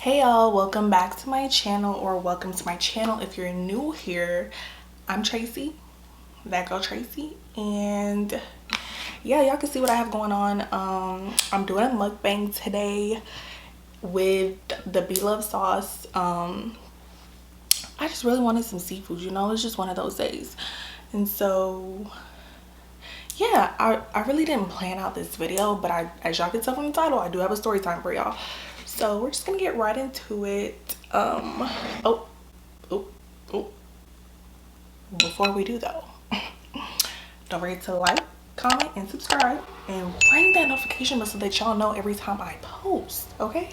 Hey y'all, welcome back to my channel, or welcome to my channel if you're new here. I'm Tracy, that girl Tracy, and yeah, y'all can see what I have going on. I'm doing a mukbang today with the Bloves sauce. I just really wanted some seafood, you know, it's just one of those days. And so yeah, I really didn't plan out this video, but as y'all can tell from the title, I do have a story time for y'all. So we're just gonna get right into it. Oh, before we do though, don't forget to like, comment, and subscribe, and ring that notification bell so that y'all know every time I post, okay?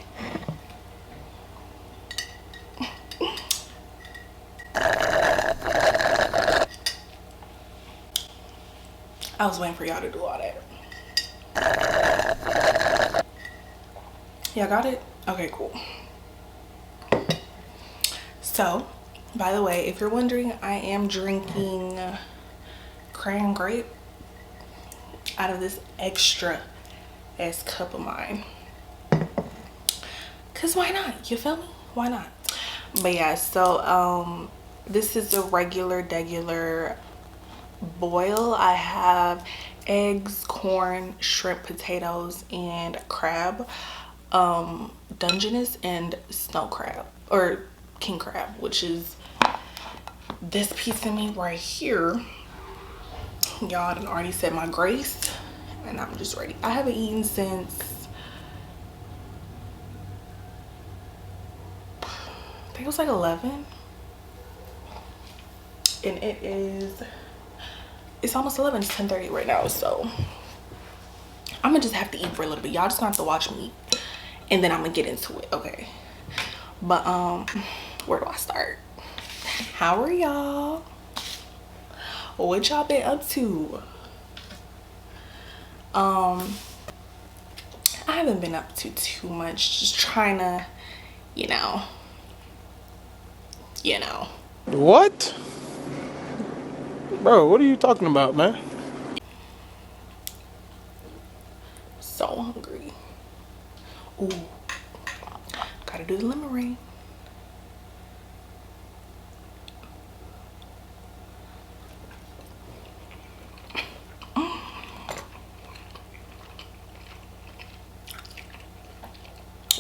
I was waiting for y'all to do all that. Y'all got it? Okay, cool. So, by the way, if you're wondering, I am drinking cran grape out of this extra S cup of mine. Cause why not? You feel me? Why not? But yeah, so this is a regular boil. I have eggs, corn, shrimp, potatoes, and crab. Dungeness and snow crab, or king crab, which is this piece of meat right here. Y'all done already said my grace, and I'm just ready. I haven't eaten since I think it was like 11, and it's almost 11. It's 10:30 right now, so I'm gonna just have to eat for a little bit. Y'all just gonna have to watch me, and then I'm gonna get into it, okay? But where do I start? How are y'all? What y'all been up to? I haven't been up to too much, just trying to, you know. What? Bro, what are you talking about, man? So hungry. Ooh, gotta do the lemon rain.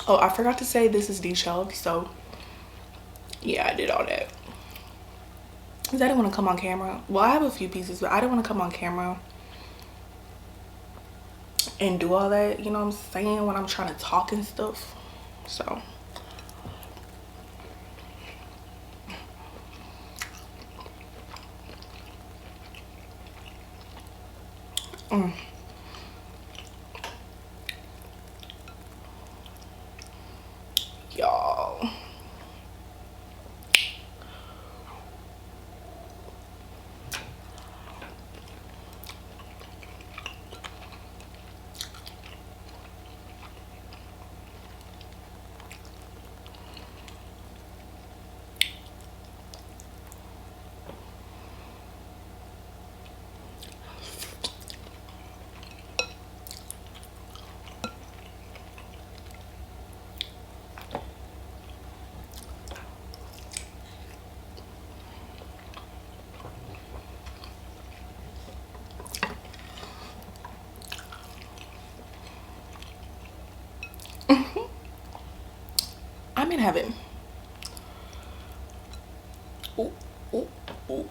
Oh, I forgot to say this is deshelled, so yeah, I did all that. Cause I didn't want to come on camera. Well, I have a few pieces, but I didn't want to come on camera and do all that, you know what I'm saying, when I'm trying to talk and stuff. So y'all, I'm in heaven. Ooh, ooh, ooh.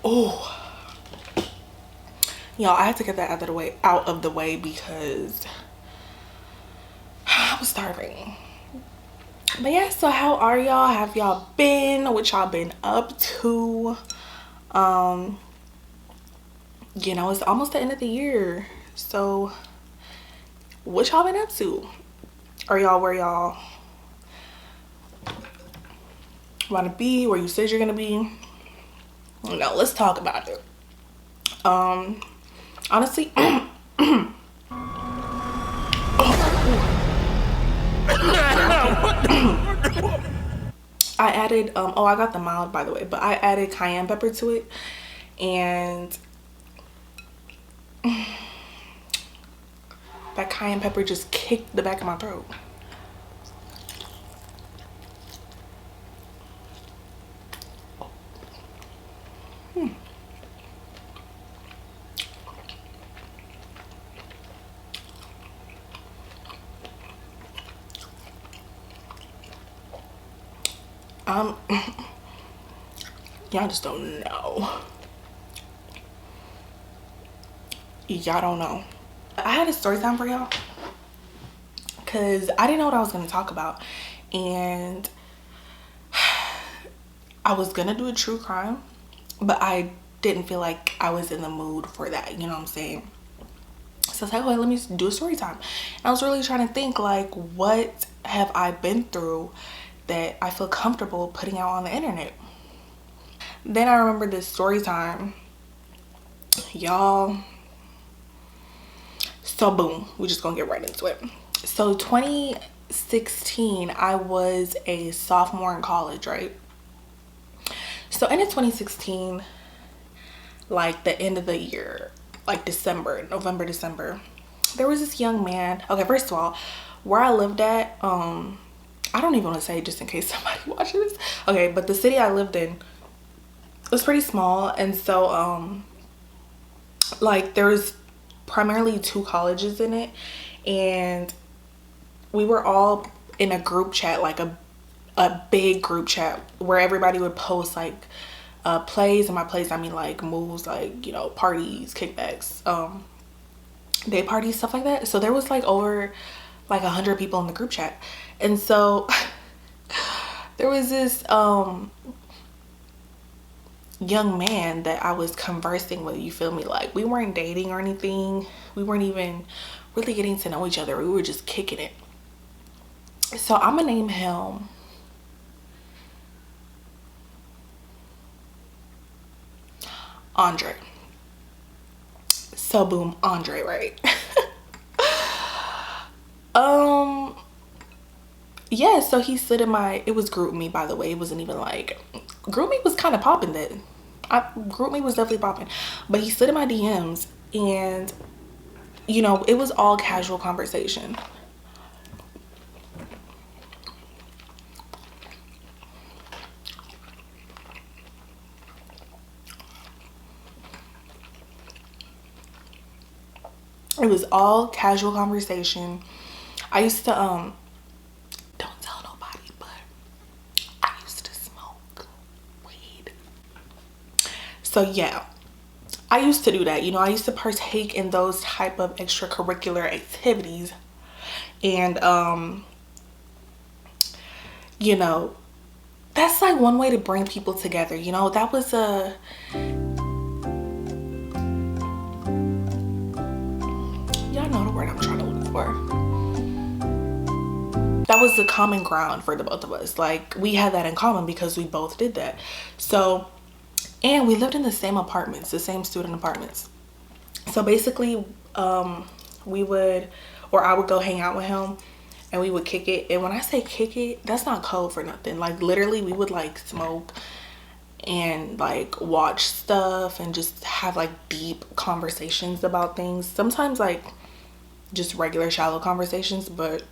Oh, y'all, I had to get that out of the way because I was starving. But yeah, so how are y'all? Have y'all been? What y'all been up to? You know, it's almost the end of the year, so what y'all been up to? Are y'all where y'all want to be, where you said you're gonna be. No, let's talk about it. Honestly, I added oh, I got the mild, by the way, but I added cayenne pepper to it, and that cayenne pepper just kicked the back of my throat. Y'all just don't know. Y'all don't know. I had a story time for y'all because I didn't know what I was going to talk about, and I was gonna do a true crime, but I didn't feel like I was in the mood for that, you know what I'm saying? So I was like, okay, let me do a story time. And I was really trying to think, like, what have I been through that I feel comfortable putting out on the internet? Then I remember this story time, y'all. So boom, we're just gonna get right into it. So 2016, I was a sophomore in college, right? So in 2016, like the end of the year, like December, November, December, there was this young man. Okay, first of all, where I lived at, I don't even want to say, just in case somebody watches this. Okay, but the city I lived in was pretty small, and so like there was primarily 2 colleges in it, and we were all in a group chat, like a big group chat where everybody would post like plays, and by plays I mean like moves, like, you know, parties, kickbacks, day parties, stuff like that. So there was like over like 100 people in the group chat, and so there was this young man that I was conversing with, you feel me? Like, we weren't dating or anything, we weren't even really getting to know each other, we were just kicking it. So I'm gonna name him Andre. So boom, Andre, right? Yeah, so he slid in my, it was group me, by the way. It wasn't even like, group me was kind of popping then. Group me was definitely popping, but he slid in my DMs, and you know, it was all casual conversation. It was all casual conversation. I used to don't tell nobody, but I used to smoke weed. So yeah, I used to do that. You know, I used to partake in those type of extracurricular activities, and you know, that's like one way to bring people together. You know, that was a, y'all know the word I'm trying to look for. That was the common ground for the both of us. Like, we had that in common because we both did that. So, and we lived in the same apartments, the same student apartments. So basically, we would, or I would go hang out with him, and we would kick it. And when I say kick it, that's not code for nothing. Like, literally, we would like smoke and like watch stuff and just have like deep conversations about things. Sometimes like just regular shallow conversations, but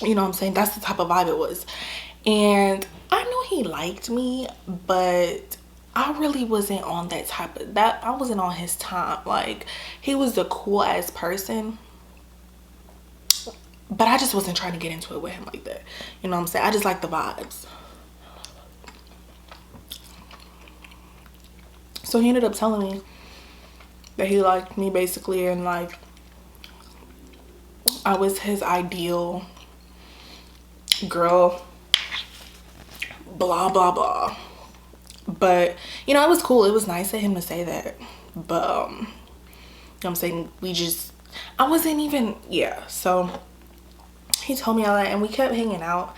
you know what I'm saying? That's the type of vibe it was. And I knew he liked me, but I really wasn't on that type of, that I wasn't on his time. Like, he was a cool ass person, but I just wasn't trying to get into it with him like that. You know what I'm saying? I just like the vibes. So he ended up telling me that he liked me basically, and like I was his ideal girl, blah blah blah. But you know, it was cool, it was nice of him to say that, but you know what I'm saying, we just, I wasn't even, yeah. So he told me all that, and we kept hanging out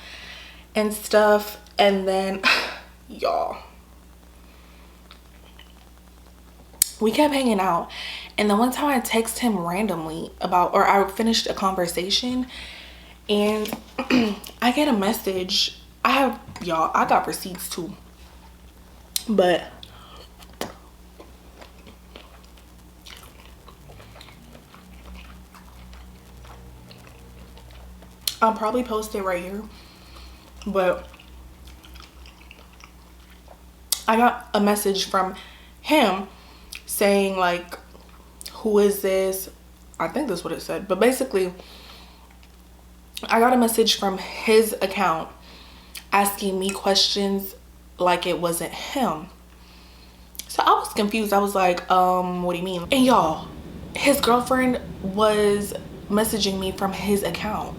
and stuff, and then y'all. We kept hanging out, and then one time I text him randomly about, or I finished a conversation, and I get a message. I got receipts too, but I'll probably post it right here. But I got a message from him saying like, who is this? I think that's what it said. But basically, I got a message from his account asking me questions like it wasn't him. So I was confused. I was like, what do you mean? And y'all, his girlfriend was messaging me from his account.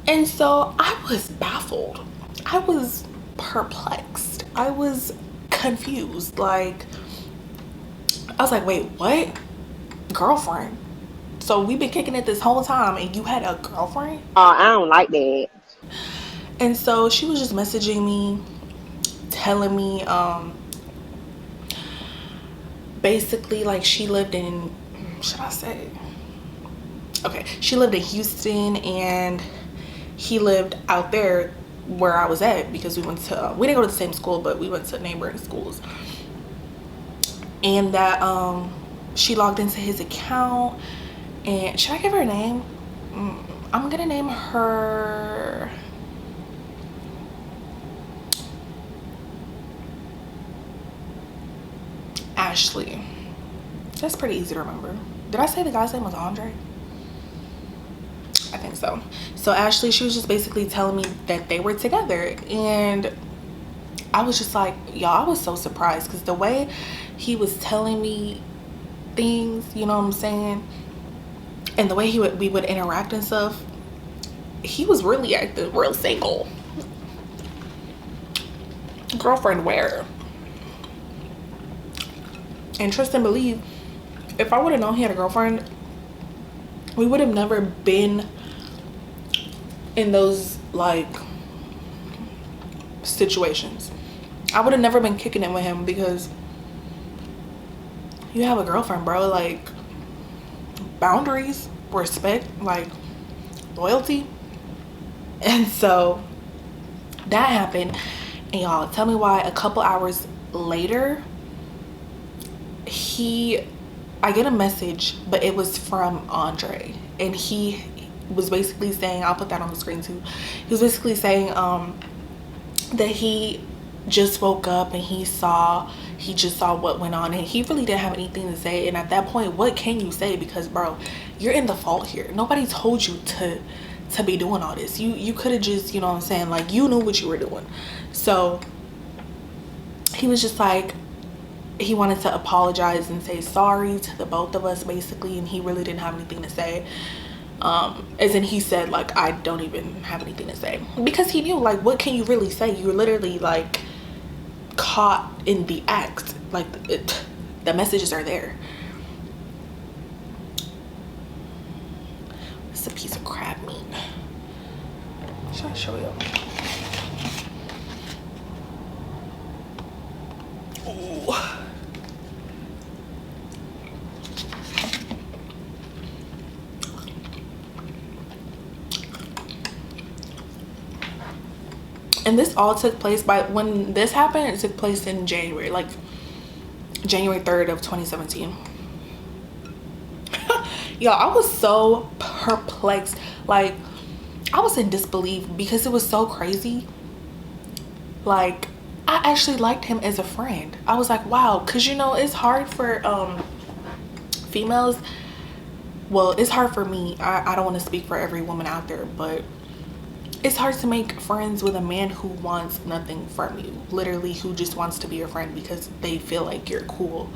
And so I was baffled. I was perplexed. I was confused. Like, I was like, wait, what? Girlfriend? So we've been kicking it this whole time and you had a girlfriend? I don't like that. And so she was just messaging me, telling me, basically like she lived in, should I say? Okay, she lived in Houston and he lived out there where I was at, because we went to, we didn't go to the same school, but we went to neighboring schools. And that she logged into his account, and should I give her a name? I'm gonna name her Ashley. That's pretty easy to remember. Did I say the guy's name was Andre? I think so. So Ashley, she was just basically telling me that they were together, and I was just like, y'all, I was so surprised because the way he was telling me things, you know what I'm saying, and the way we would interact and stuff, he was really acting real single. Girlfriend where? And trust and believe, if I would have known he had a girlfriend, we would have never been in those like situations. I would have never been kicking it with him because you have a girlfriend, bro. Like, boundaries, respect, like loyalty. And so that happened, and y'all, tell me why a couple hours later I get a message, but it was from Andre, and he was basically saying, I'll put that on the screen too, he was basically saying that he just woke up and he just saw what went on, and he really didn't have anything to say. And at that point, what can you say? Because bro, you're in the fault here. Nobody told you to be doing all this. You could have just, you know what I'm saying, like, you knew what you were doing. So he was just like, he wanted to apologize and say sorry to the both of us basically, and he really didn't have anything to say. As in, he said like, I don't even have anything to say, because he knew, like, what can you really say? You're literally like caught in the act. Like, the messages are there. It's a piece of crab meat. Should I show you? Ooh. And this all took place when this happened, it took place in January, like January 3rd of 2017. Y'all, I was so perplexed. Like, I was in disbelief because it was so crazy. Like, I actually liked him as a friend. I was like, wow, because, you know, it's hard for females. Well, it's hard for me. I don't want to speak for every woman out there, but it's hard to make friends with a man who wants nothing from you. Literally, who just wants to be your friend because they feel like you're cool,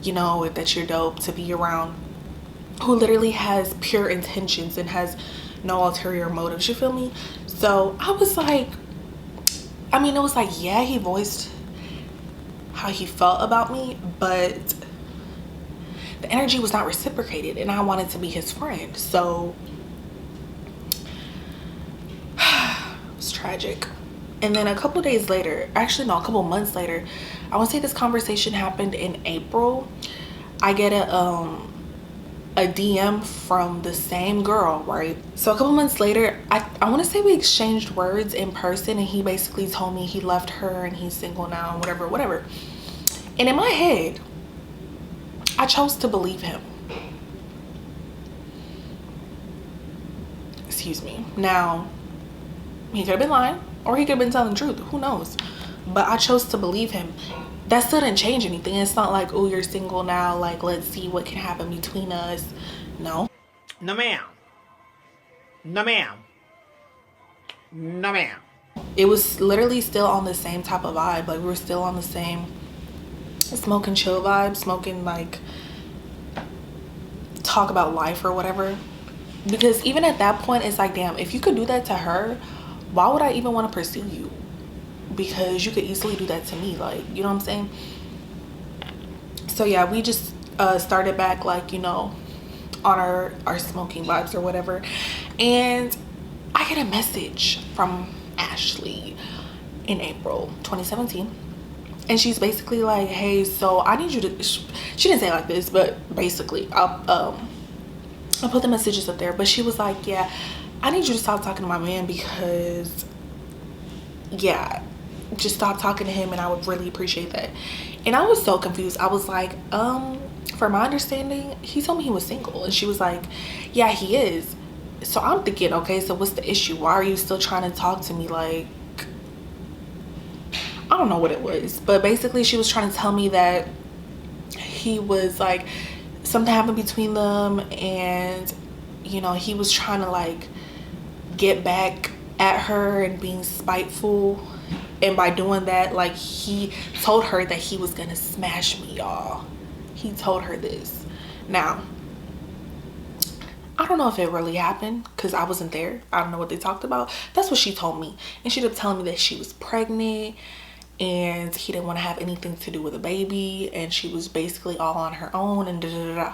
you know, that you're dope to be around. Who literally has pure intentions and has no ulterior motives, you feel me? So I was like, I mean, it was like, yeah, he voiced how he felt about me, but the energy was not reciprocated, and I wanted to be his friend. So it's tragic. And then a couple days later, actually no, a couple months later, I want to say this conversation happened in April. I get a DM from the same girl, right? So a couple months later, I want to say we exchanged words in person, and he basically told me he left her and he's single now, whatever, whatever. And in my head, I chose to believe him. Excuse me. Now, he could have been lying, or he could have been telling the truth. Who knows? But I chose to believe him. That still didn't change anything. It's not like, oh, you're single now, like, let's see what can happen between us. No. No, ma'am. No, ma'am. No, ma'am. It was literally still on the same type of vibe. Like, we were still on the same smoking chill vibe, smoking, like, talk about life or whatever. Because even at that point, it's like, damn, if you could do that to her, why would I even want to pursue you? Because you could easily do that to me, like, you know what I'm saying? So yeah, we just started back, like, you know, on our smoking vibes or whatever. And I get a message from Ashley in April 2017, and she's basically like, hey, so I need you to, she didn't say it like this, but basically I'll put the messages up there, but she was like, yeah, I need you to stop talking to my man, because yeah, just stop talking to him and I would really appreciate that. And I was so confused. I was like, for my understanding, he told me he was single. And she was like, yeah, he is. So I'm thinking, okay, so what's the issue? Why are you still trying to talk to me? Like, I don't know what it was, but basically she was trying to tell me that he was like, something happened between them, and you know, he was trying to like get back at her and being spiteful, and by doing that, like, he told her that he was gonna smash me, y'all. He told her this. Now, I don't know if it really happened, because I wasn't there. I don't know what they talked about. That's what she told me. And she ended up telling me that she was pregnant and he didn't want to have anything to do with a baby, and she was basically all on her own, and da da da.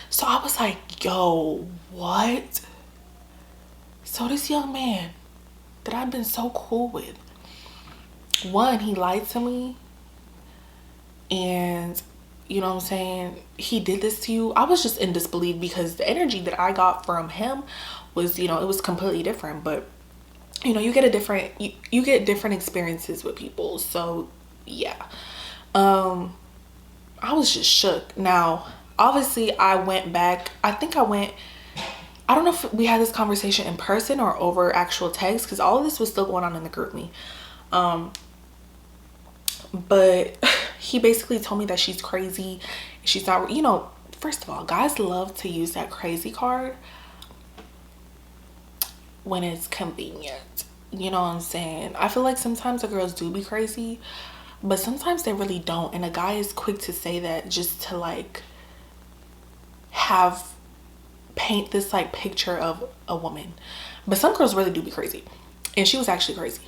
So I was like, yo, what? So this young man that I've been so cool with, one, he lied to me, and you know what I'm saying, he did this to you. I was just in disbelief, because the energy that I got from him was, you know, it was completely different. But you know, you get a different, you get different experiences with people. So yeah, I was just shook. Now obviously I went back, I think I don't know if we had this conversation in person or over actual text, because all of this was still going on in the group me. But he basically told me that she's crazy. She's not, you know, first of all, guys love to use that crazy card when it's convenient. You know what I'm saying? I feel like sometimes the girls do be crazy, but sometimes they really don't. And a guy is quick to say that just to like paint this like picture of a woman. But some girls really do be crazy. And she was actually crazy.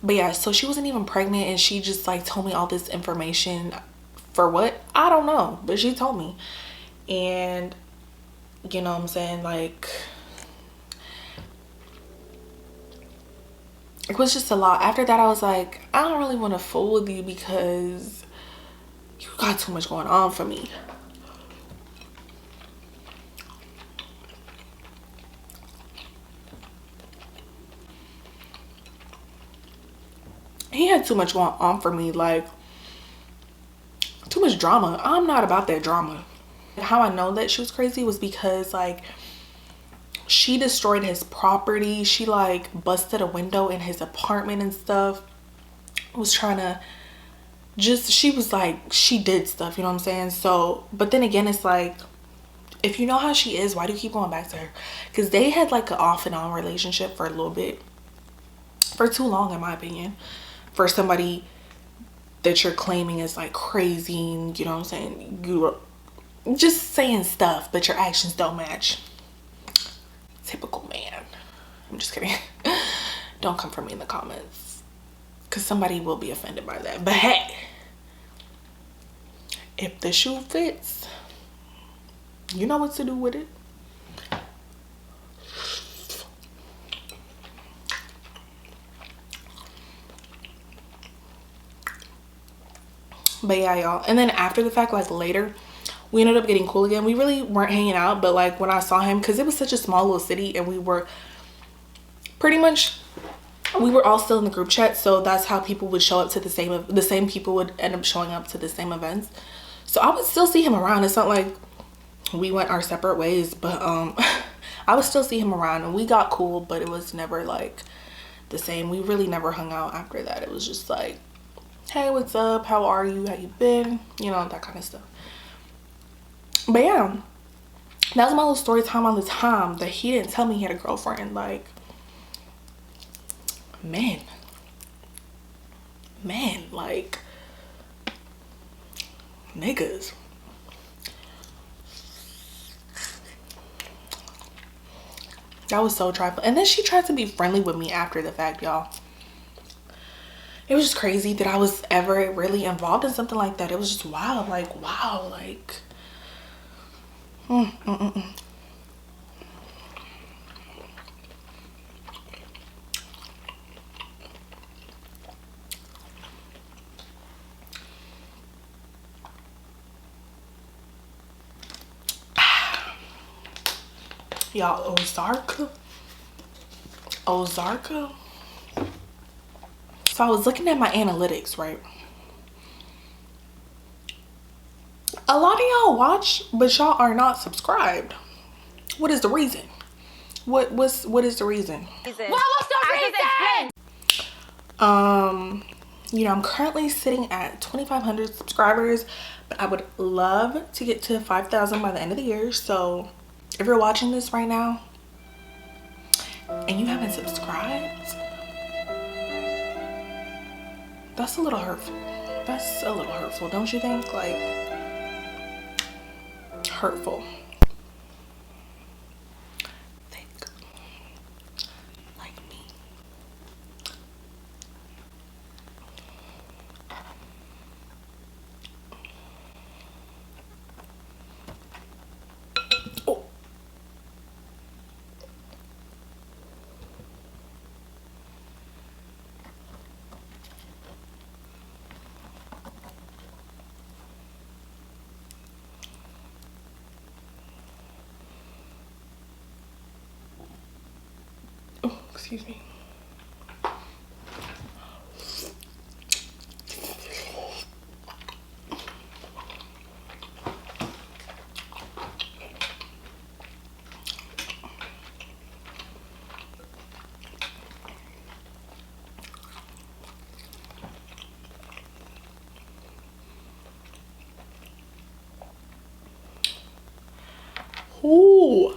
But yeah, so she wasn't even pregnant, and she just like told me all this information for what? I don't know, but she told me. And you know what I'm saying, like, it was just a lot. After that, I was like, I don't really want to fool with you, because you got too much going on for me. He had too much going on for me, like too much drama. I'm not about that drama. How I know that she was crazy was because like she destroyed his property. She like busted a window in his apartment and stuff. Was trying to she was like, she did stuff, you know what I'm saying? So, but then again, it's like, if you know how she is, why do you keep going back to her? Because they had like an off and on relationship for a little bit, for too long in my opinion, for somebody that you're claiming is like crazy, and you know what I'm saying, you just saying stuff but your actions don't match. Typical man. I'm just kidding. Don't come for me in the comments, because somebody will be offended by that. But hey, if the shoe fits, you know what to do with it. But yeah, y'all. And then after the fact, like later, we ended up getting cool again. We really weren't hanging out, but like when I saw him, because it was such a small little city and we were pretty much, we were all still in the group chat, so that's how people would show up to the same people would end up showing up to the same events. So I would still see him around. It's not like we went our separate ways, but I would still see him around, and we got cool, but it was never like the same. We really never hung out after that. It was just like, hey, what's up, how are you, how you been, you know, that kind of stuff. But yeah, that was my little story time on the time that he didn't tell me he had a girlfriend. Like, man, like, niggas. That was so trifling. And then she tried to be friendly with me after the fact, y'all. It was just crazy that I was ever really involved in something like that. It was just wild. Like, wow, like, y'all, Ozarka. So I was looking at my analytics, right? A lot of y'all watch, but y'all are not subscribed. What is the reason? What is the reason? Well, what's the reason? You know, I'm currently sitting at 2,500 subscribers, but I would love to get to 5,000 by the end of the year. So if you're watching this right now and you haven't subscribed, that's a little hurtful. That's a little hurtful, don't you think? Like, hurtful. Think like me. Oh. Oh, excuse me. Ooh.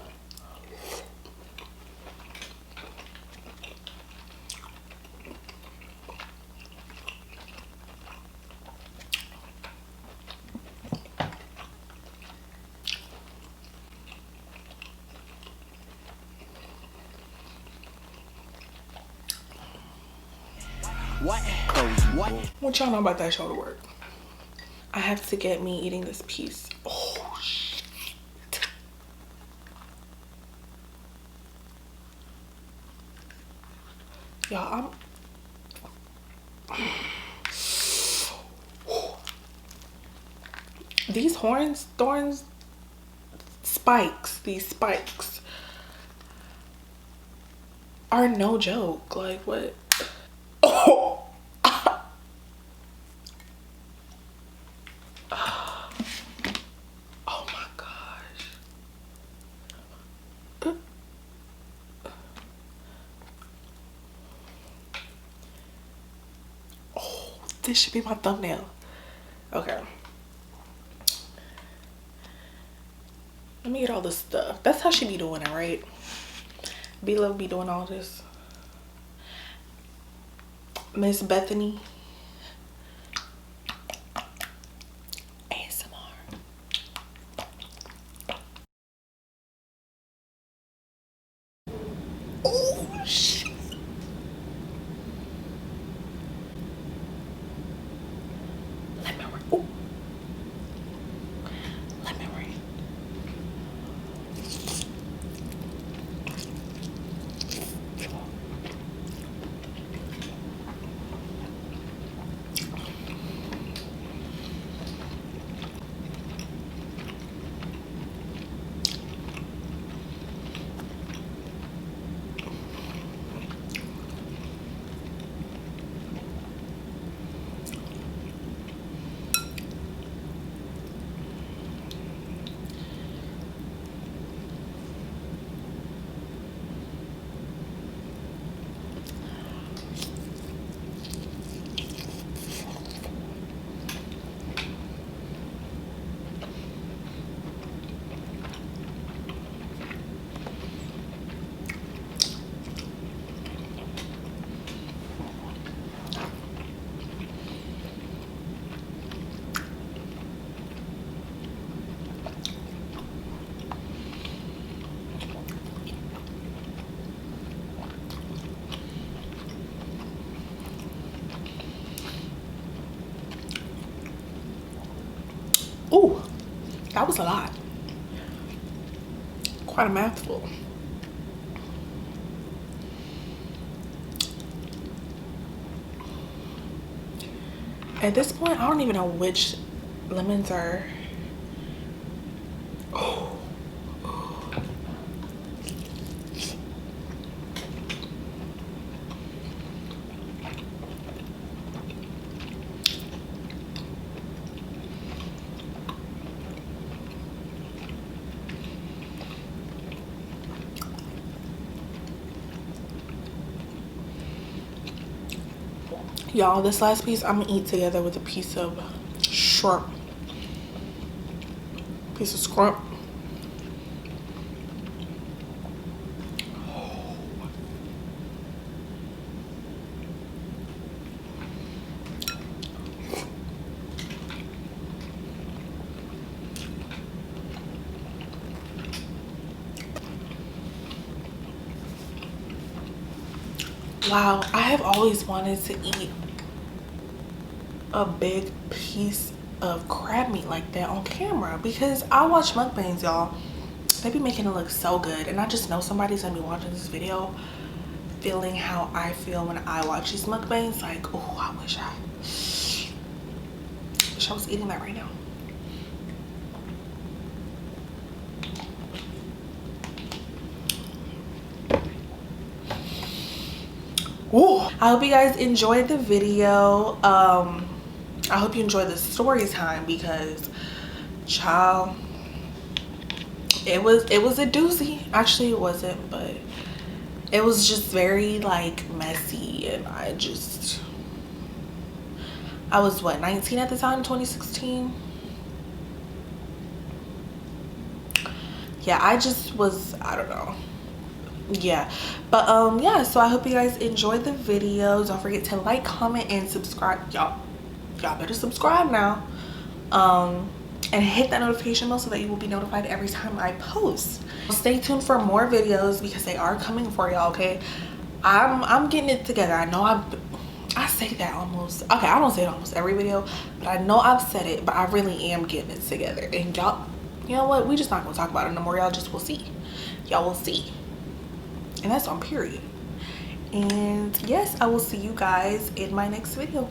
What y'all know about that shoulder work? I have to get me eating this piece. Oh shit. Y'all, these thorns, spikes, these spikes are no joke. Like, what? Oh. Oh my gosh. Oh, this should be my thumbnail. Okay. Let me get all this stuff. That's how she be doing it, right? Blove be doing all this. Miss Bethany. ASMR. Oh shit. Lemon rain. Oh. Lemon rain. That was a lot. Quite a mouthful. At this point, I don't even know which lemons are. Oh. Y'all, this last piece I'm gonna eat together with a piece of shrimp. Piece of scrimp. Wow, I have always wanted to eat a big piece of crab meat like that on camera because I watch mukbangs, y'all. They be making it look so good, and I just know somebody's gonna be watching this video feeling how I feel when I watch these mukbangs. Like, oh, I wish I was eating that right now. Ooh. I hope you guys enjoyed the video. I hope you enjoyed the story time because, child, it was a doozy. Actually, it wasn't, but it was just very like messy, and I was what, 19 at the time, 2016. Yeah, I don't know. Yeah, but yeah, so I hope you guys enjoyed the video. Don't forget to like, comment, and subscribe. Y'all better subscribe now, and hit that notification bell so that you will be notified every time I post. Stay tuned for more videos because they are coming for y'all. Okay, I'm getting it together. I know I say that almost, okay, I don't say it almost every video, but I know I've said it, but I really am getting it together. And y'all, you know what, we just not gonna talk about it no more. Y'all just will see. Y'all will see. And that's on period. And yes, I will see you guys in my next video.